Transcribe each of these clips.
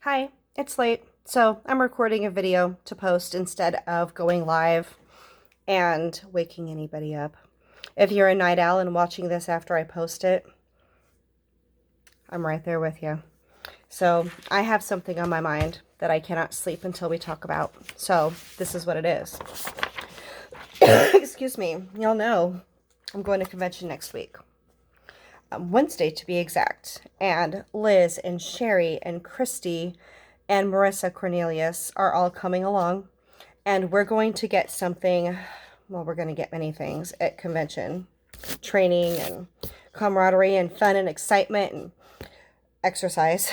Hi, it's late, so I'm recording a video to post instead of going live and waking anybody up. If you're a night owl and watching this after I post it, I'm right there with you. So I have something on my mind that I cannot sleep until we talk about. So this is what it is. Excuse me. Y'all know I'm going to convention next week. Wednesday to be exact. And Liz and Sherry and Christy and Marissa Cornelius are all coming along. And we're going to get something, well, we're going to get many things at convention. Training and camaraderie and fun and excitement and exercise.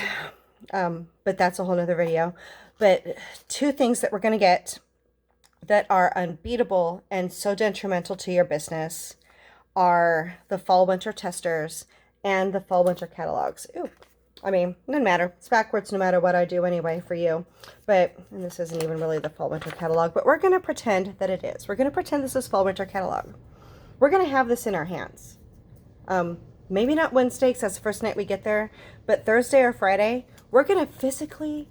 But that's a whole nother video. But two things that we're going to get that are unbeatable and so detrimental to your business are the fall winter testers and the fall winter catalogs. Ooh, I mean, it doesn't matter. It's backwards no matter what I do anyway for you. But, and this isn't even really the fall winter catalog, but we're going to pretend that it is. We're going to pretend this is fall winter catalog. We're going to have this in our hands. Maybe not Wednesday because that's the first night we get there, but Thursday or Friday, we're going to physically,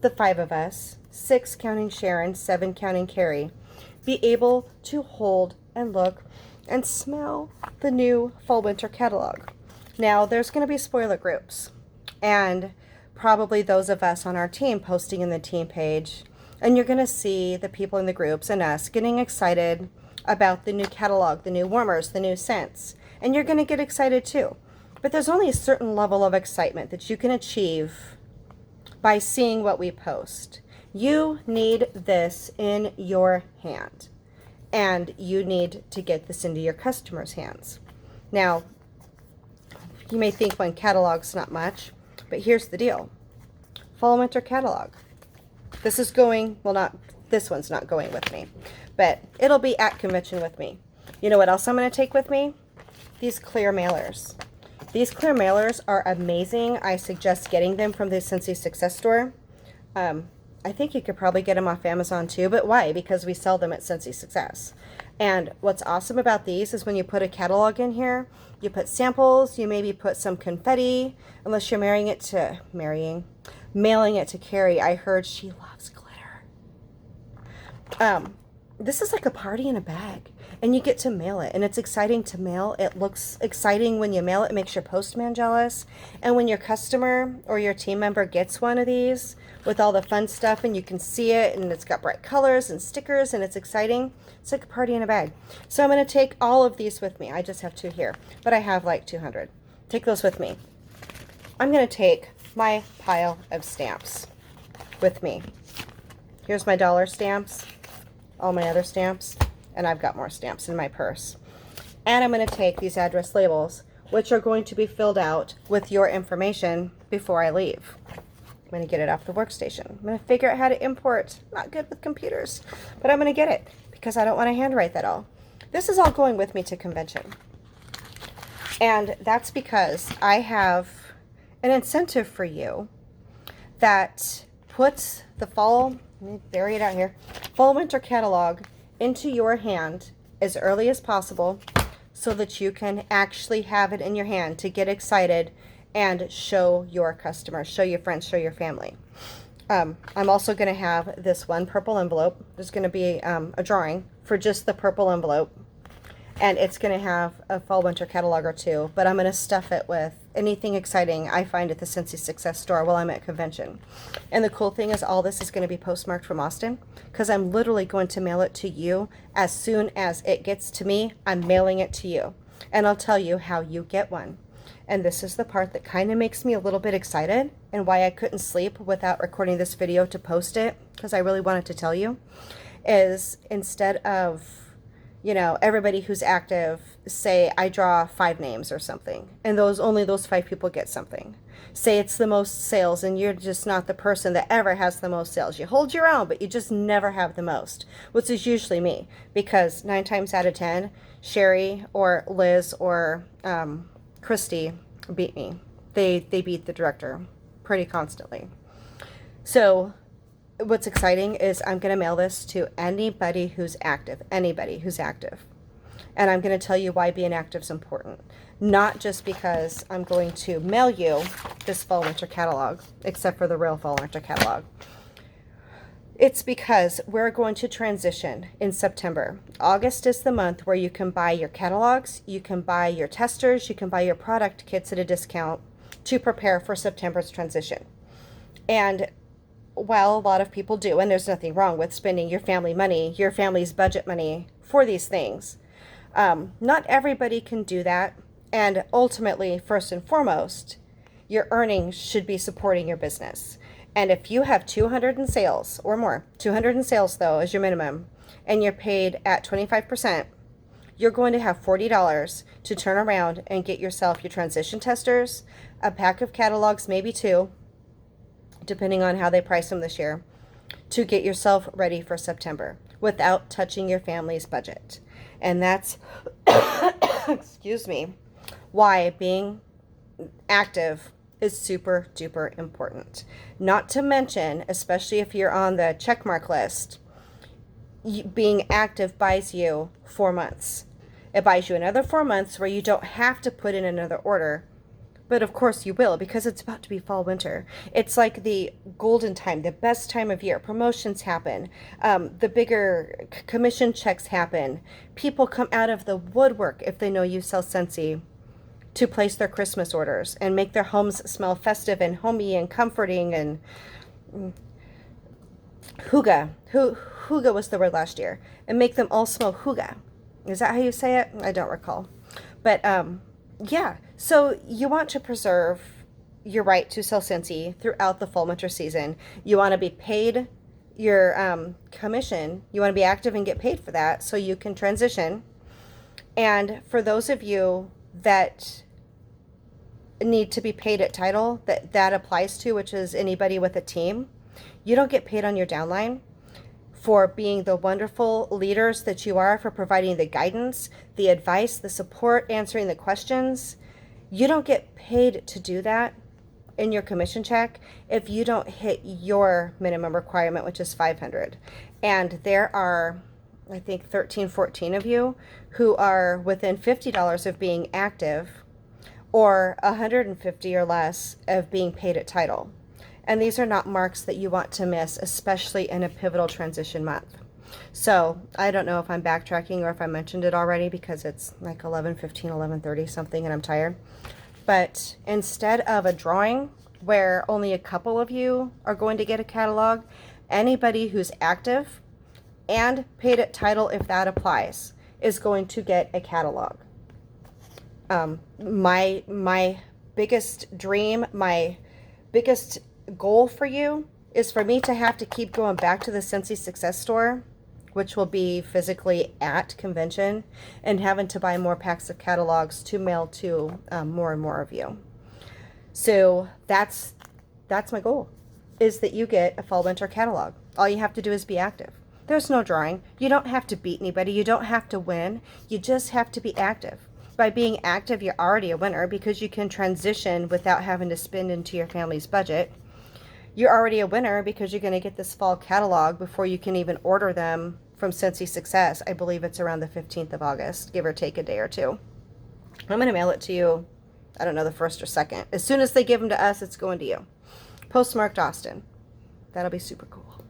the five of us, 6 counting Sharon, 7 counting Carrie, be able to hold and look and smell the new fall winter catalog. Now, there's going to be spoiler groups and probably those of us on our team posting in the team page, and you're going to see the people in the groups and us getting excited about the new catalog, the new warmers, the new scents, and you're going to get excited too. But there's only a certain level of excitement that you can achieve by seeing what we post. You need this in your hand, and you need to get this into your customers' hands. Now, you may think one catalog's not much, but here's the deal. Fall winter catalog. This is going, well, not, this one's not going with me, but it'll be at convention with me. You know what else I'm going to take with me? These clear mailers. These clear mailers are amazing. I suggest getting them from the Scentsy Success Store. I think you could probably get them off Amazon too, but why? Because we sell them at Scentsy Success. And what's awesome about these is when you put a catalog in here, you put samples, you maybe put some confetti, unless you're mailing it to Carrie. I heard she loves glitter. This is like a party in a bag, and you get to mail it, and it's exciting to mail. It looks exciting when you mail it. It makes your postman jealous. And when your customer or your team member gets one of these with all the fun stuff, and you can see it, and it's got bright colors and stickers, and it's exciting, it's like a party in a bag. So I'm going to take all of these with me. I just have 2 here, but I have like 200. Take those with me. I'm going to take my pile of stamps with me. Here's my dollar stamps, all my other stamps, and I've got more stamps in my purse. And I'm going to take these address labels, which are going to be filled out with your information before I leave. I'm going to get it off the workstation. I'm going to figure out how to import. I'm not good with computers, but I'm going to get it because I don't want to handwrite that all. This is all going with me to convention. And that's because I have an incentive for you that puts the fall, let me bury it out here, fall winter catalog into your hand as early as possible so that you can actually have it in your hand to get excited and show your customers, show your friends, show your family. I'm also going to have this one purple envelope. There's going to be a drawing for just the purple envelope, and it's going to have a fall winter catalog or 2, but I'm going to stuff it with anything exciting I find at the Scentsy Success Store while I'm at convention. And the cool thing is all this is going to be postmarked from Austin, because I'm literally going to mail it to you. As soon as it gets to me, I'm mailing it to you, and I'll tell you how you get one. And this is the part that kind of makes me a little bit excited, and why I couldn't sleep without recording this video to post it, because I really wanted to tell you, is instead of, you know, everybody who's active, say I draw 5 names or something, and only those 5 people get something. Say it's the most sales, and you're just not the person that ever has the most sales. You hold your own, but you just never have the most, which is usually me, because 9 times out of 10, Sherry or Liz or Christy beat me. They beat the director pretty constantly. So what's exciting is I'm going to mail this to anybody who's active. And I'm going to tell you why being active is important. Not just because I'm going to mail you this fall winter catalog, except for the real fall winter catalog. It's because we're going to transition in September. August is the month where you can buy your catalogs, you can buy your testers, you can buy your product kits at a discount to prepare for September's transition. And while a lot of people do, and there's nothing wrong with spending your family money, your family's budget money for these things, not everybody can do that. And ultimately, first and foremost, your earnings should be supporting your business. And if you have 200 in sales or more, 200 in sales though is your minimum, and you're paid at 25%, you're going to have $40 to turn around and get yourself your transition testers, a pack of catalogs, maybe two, depending on how they price them this year, to get yourself ready for September without touching your family's budget. And that's, excuse me, why being active is super duper important. Not to mention, especially if you're on the checkmark list, being active buys you 4 months. It buys you another 4 months where you don't have to put in another order. But of course you will, because it's about to be fall winter. It's like the golden time, the best time of year. Promotions happen. The bigger commission checks happen. People come out of the woodwork if they know you sell Scentsy to place their Christmas orders and make their homes smell festive and homey and comforting and hygge. Hygge was the word last year. And make them all smell hygge. Is that how you say it? I don't recall. But yeah, so you want to preserve your right to sell Scentsy throughout the fall winter season. You want to be paid your commission. You want to be active and get paid for that so you can transition. And for those of you that need to be paid at title, that applies to, which is anybody with a team, you don't get paid on your downline for being the wonderful leaders that you are, for providing the guidance, the advice, the support, answering the questions. You don't get paid to do that in your commission check if you don't hit your minimum requirement, which is 500. And there are, I think, 13, 14 of you who are within $50 of being active, or 150 or less of being paid at title. And these are not marks that you want to miss, especially in a pivotal transition month. So I don't know if I'm backtracking or if I mentioned it already, because it's like 11:15, 11:30 something and I'm tired. But instead of a drawing where only a couple of you are going to get a catalog, anybody who's active and paid at title, if that applies, is going to get a catalog. My biggest dream, my biggest goal for you is for me to have to keep going back to the Scentsy Success Store, which will be physically at convention, and having to buy more packs of catalogs to mail to more and more of you. So that's my goal, is that you get a fall winter catalog. All you have to do is be active. There's no drawing. You don't have to beat anybody. You don't have to win. You just have to be active. By being active, you're already a winner, because you can transition without having to spend into your family's budget. You're already a winner because you're going to get this fall catalog before you can even order them from Scentsy Success. I believe it's around the 15th of August, give or take a day or two. I'm going to mail it to you, I don't know, the 1st or 2nd. As soon as they give them to us, it's going to you. Postmarked Austin. That'll be super cool.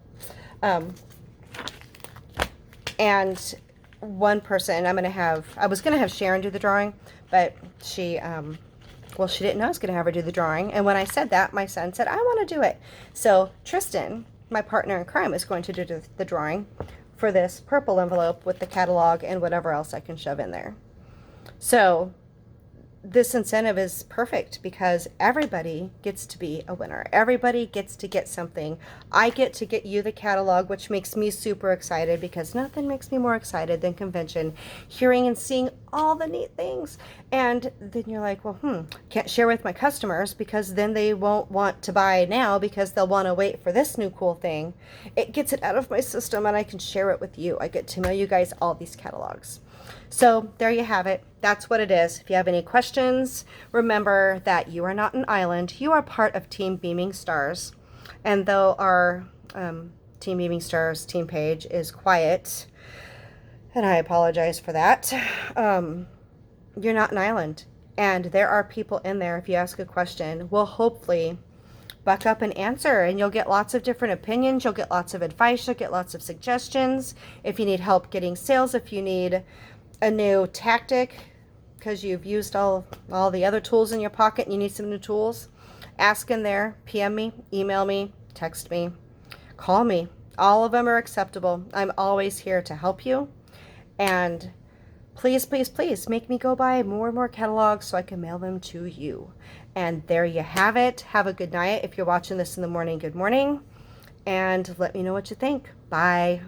And one person, I was going to have Sharon do the drawing, but she didn't know I was going to have her do the drawing. And when I said that, my son said, I want to do it. So Tristan, my partner in crime, is going to do the drawing for this purple envelope with the catalog and whatever else I can shove in there. So this incentive is perfect because everybody gets to be a winner. Everybody gets to get something. I get to get you the catalog, which makes me super excited, because nothing makes me more excited than convention, hearing and seeing all the neat things. And then you're like, well, can't share with my customers, because then they won't want to buy now because they'll want to wait for this new cool thing. It gets it out of my system and I can share it with you. I get to mail you guys all these catalogs. So there you have it. That's what it is. If you have any questions, remember that you are not an island. You are part of Team Beaming Stars. And though our Team Beaming Stars team page is quiet, And I apologize for that. You're not an island. And there are people in there, if you ask a question, will hopefully buck up and answer. And you'll get lots of different opinions. You'll get lots of advice. You'll get lots of suggestions. If you need help getting sales, if you need a new tactic because you've used all the other tools in your pocket and you need some new tools, ask in there, PM me, email me, text me, call me. All of them are acceptable. I'm always here to help you. And please, please, please make me go buy more and more catalogs so I can mail them to you. And there you have it. Have a good night. If you're watching this in the morning, good morning. And let me know what you think. Bye.